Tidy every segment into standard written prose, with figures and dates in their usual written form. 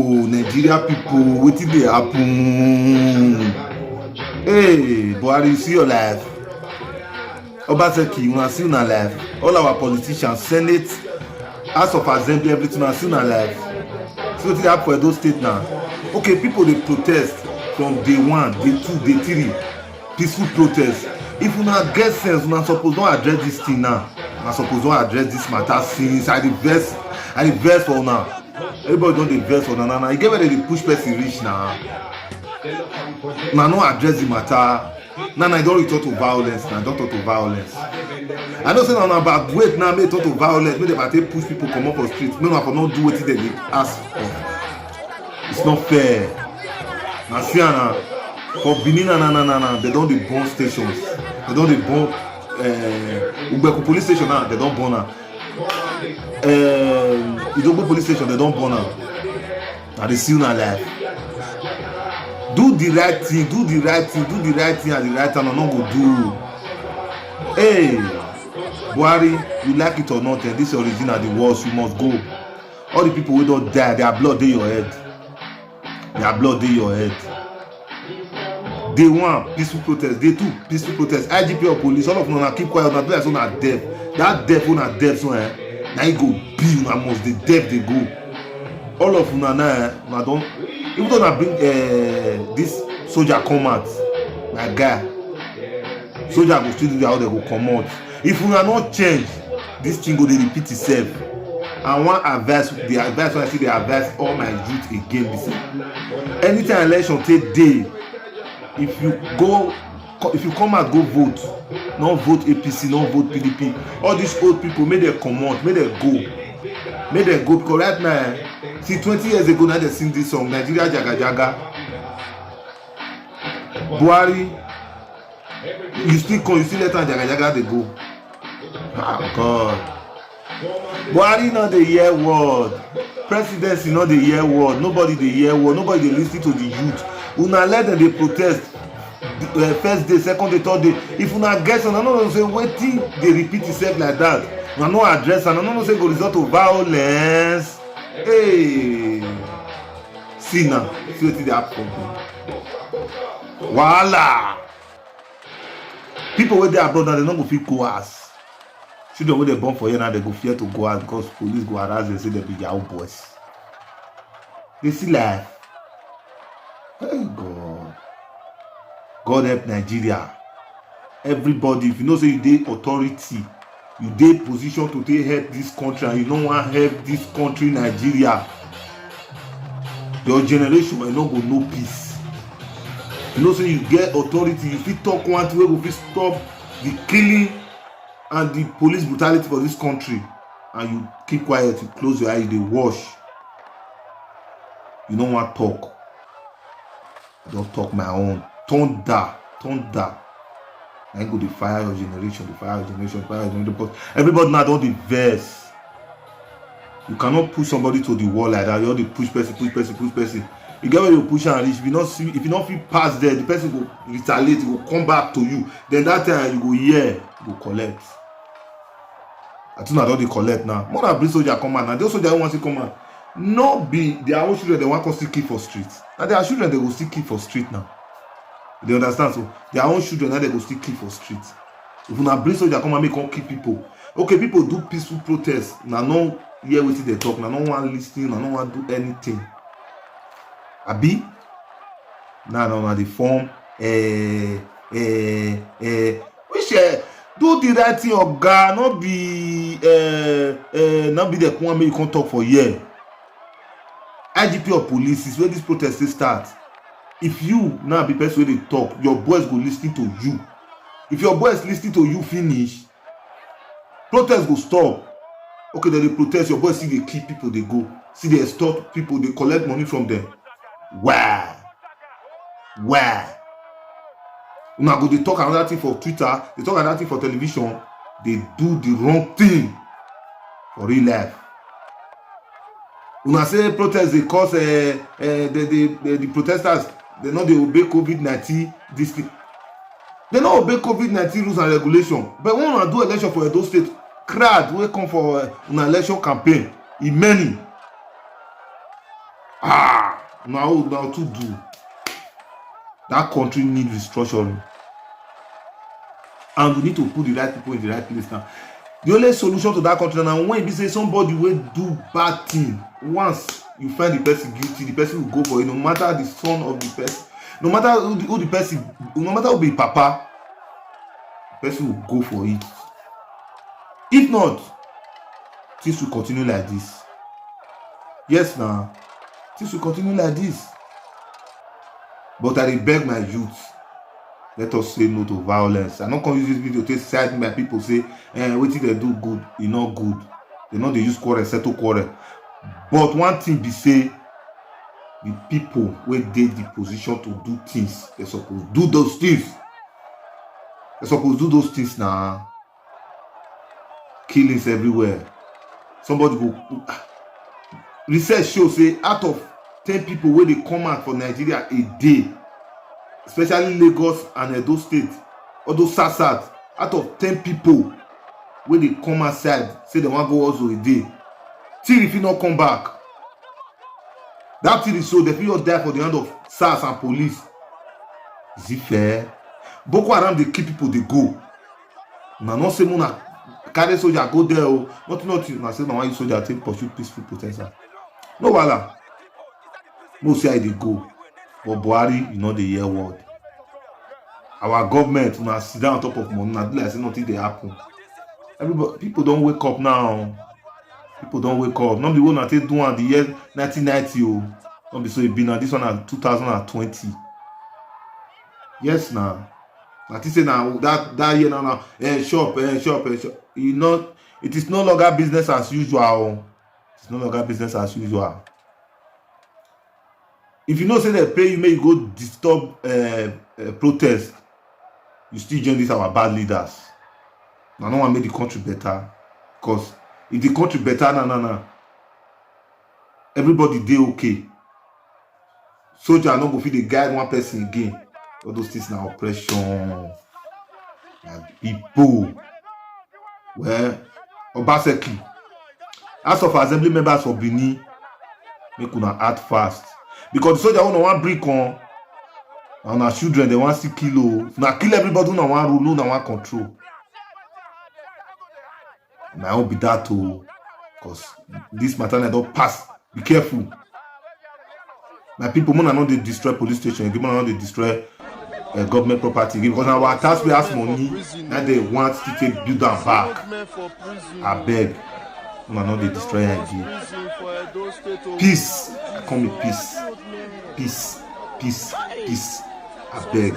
Nigeria people, wetin dey happen? Hey, Buhari, you see your life. Obaseki, una see una life. All our politicians, Senate, House of Assembly, everything, una see una life. See wetin dey happen for Edo State now. Okay, people dey protest from day 1, day 2, day 3. Peaceful protest. If una get sense, una suppose don address this thing now. Una suppose don address this matter since I dey vex for una. Everybody don dey vex for una now. E get where they dey push person reach now. Una no address the matter. Now I don return to violence. Now don turn to violence. I know say na una bad wait now make turn to violence. Make dem take push people comot for street. Make una for no do wetin dem dey ask for. It's not fair. Na see na for Benin na they don dey burn stations. They don dey burn Ugbeku police station now. They don burn am. Idogbo police station they don burn am. Na dey see una life. Do the right thing, do the right thing, do the right thing at the right time. No go do. Hey, Buhari, you like it or not, this origin at the worst. You must go. All the people wey don die, their blood dey your head. Their blood dey your head. Day 1, peaceful protest. Day 2, peaceful protest. IGP or police, all of una keep quiet. Una do like una deaf. That deaf una deaf so na e go be una must dey deaf dey go. All of una now, una don. Even though I bring this soldier come out, my guy, soldier go still do how they go come out. If we are not change, this thing go dey repeat itself. I want advice. The advice when I see the advice all my youth again. Be say, anytime election take day, if you come out go vote, not vote APC, not vote PDP. All these old people, may they come out, may they go. Make them go because right now, see 20 years ago now they sing this song, Nigeria Jaga Jaga. Buhari, you still let Jaga Jaga they go. Oh God. Buhari not the hear word. Presidency not the hear word. Nobody the hear word. Nobody they listen to the youth. Una let them they protest. First day, second day, third day. If una get on, I don't say waiting, they repeat itself like that. Una no address and I don't say go result to violence. Hey, see now, see what they happen. Voila. People wey dey abroad now, they no go fit go house. Children wey dey born for here now, they go fear to go house because police go harass them say they be their own boys. They see life. Hey God. God help Nigeria. Everybody, if you know say you dey authority, you dey position to take help this country and you no wan help this country Nigeria, your generation will not go no peace. You know say you get authority, you fit talk one thing wey go fit stop the killing and the police brutality for this country, and you keep quiet, you close your eye, you dey watch. You no wan talk. I don talk my own. Thunder. I go to fire your generation, fire your generation, because everybody now don't diverse. You cannot push somebody to the wall like that. You have to push person. You get where you push and reach. If you not feel pass there, the person will retaliate, will come back to you. Then that time you go here, you go collect. I think I don't collect now. More than bring soldier come out now. Those soldiers want to come out. Not be their own children, they want to still keep for street. Now their children they will still keep for street now. They understand? So their own children now they go still keep for street. If una bring soldier come and make come keep people. Okay, people do peaceful protest. Now no hear wetin they talk. Now no one listening. Now no one do anything. Abi? Now they form which do the right thing, oga. Not be the one make you come talk for here. IGP or police is where this protest start. If you now be person wey dey talk, your boys go listen to you. If your boys listen to you finish, protest go stop. Okay, then they protest, your boys see they kill people, they go. See they extort people, they collect money from them. Why? Una go they talk another thing for Twitter, they talk another thing for television, they do the wrong thing for real life. Una say protest they cause the protesters they know they obey COVID-19 this thing. They don't obey COVID-19 rules and regulations. But when we do election for Edo State, crowd will come for an election campaign in many. Now to do. That country needs restructuring. And we need to put the right people in the right place now. The only solution to that country now, when you say somebody will do bad thing, once you find the person guilty, the person will go for it, no matter the son of the person, no matter who the person, no matter who be papa, the person will go for it. If not, things will continue like this. Yes, now, things will continue like this. But I beg my youth, let us say no to violence. I don't come use this video to side my people say, wetin they do good, e not good. They know they use quarrel, settle quarrel. But one thing be say, the people wey dey the position to do things, they suppose do those things. They suppose do those things now. Killings everywhere. Somebody go. Research show say out of 10 people wey dey come out for Nigeria a day, especially Lagos and Edo State, all those SARSAT, out of 10 people wey dey come outside say they wan go also a day, till if he not come back, that thing is so they fit just die for the hand of SARS and police. Is it fair? Boko Haram dey kill people, dey go. Una not say una carry soldier go there o. Nothing. Una say na wan use soldier take pursue peaceful protesters. No wahala. No see how they go. But Buhari, you know the hear word. Our government, when I sit down on top of money, I do like say nothing they happen. Everybody, people don't wake up now. People don't wake up. Not the one that they do in the year 1990. Don't be so it been now. This one at 2020. Yes, now. Like you say now, that year now, shop. You know, it is no longer business as usual. It's no longer business as usual. If you know say they pay you, may you go disturb protest, you still join this our bad leaders. Now no one make the country better. Because if the country better, nah. Everybody dey okay. Soldier not go fit dey guide one person again. All those things now oppression. Like people. Well, Obaseki. House of Assembly members for Benin, make una act fast. Because the soldier who no want break on, and our children they want to kill. Now kill everybody who no want rule, who no want control. And I hope be that too, because this matter don't pass. Be careful. My people, man, not they destroy police station. People not they destroy government property. Because our taxpayers money, now they want to take build them back. I beg. Man, not they destroy again. Peace. I come with peace. Peace. I beg.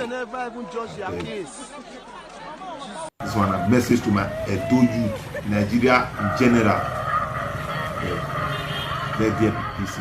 This one a message to my Edo youth, Nigeria in general. Let there be peace.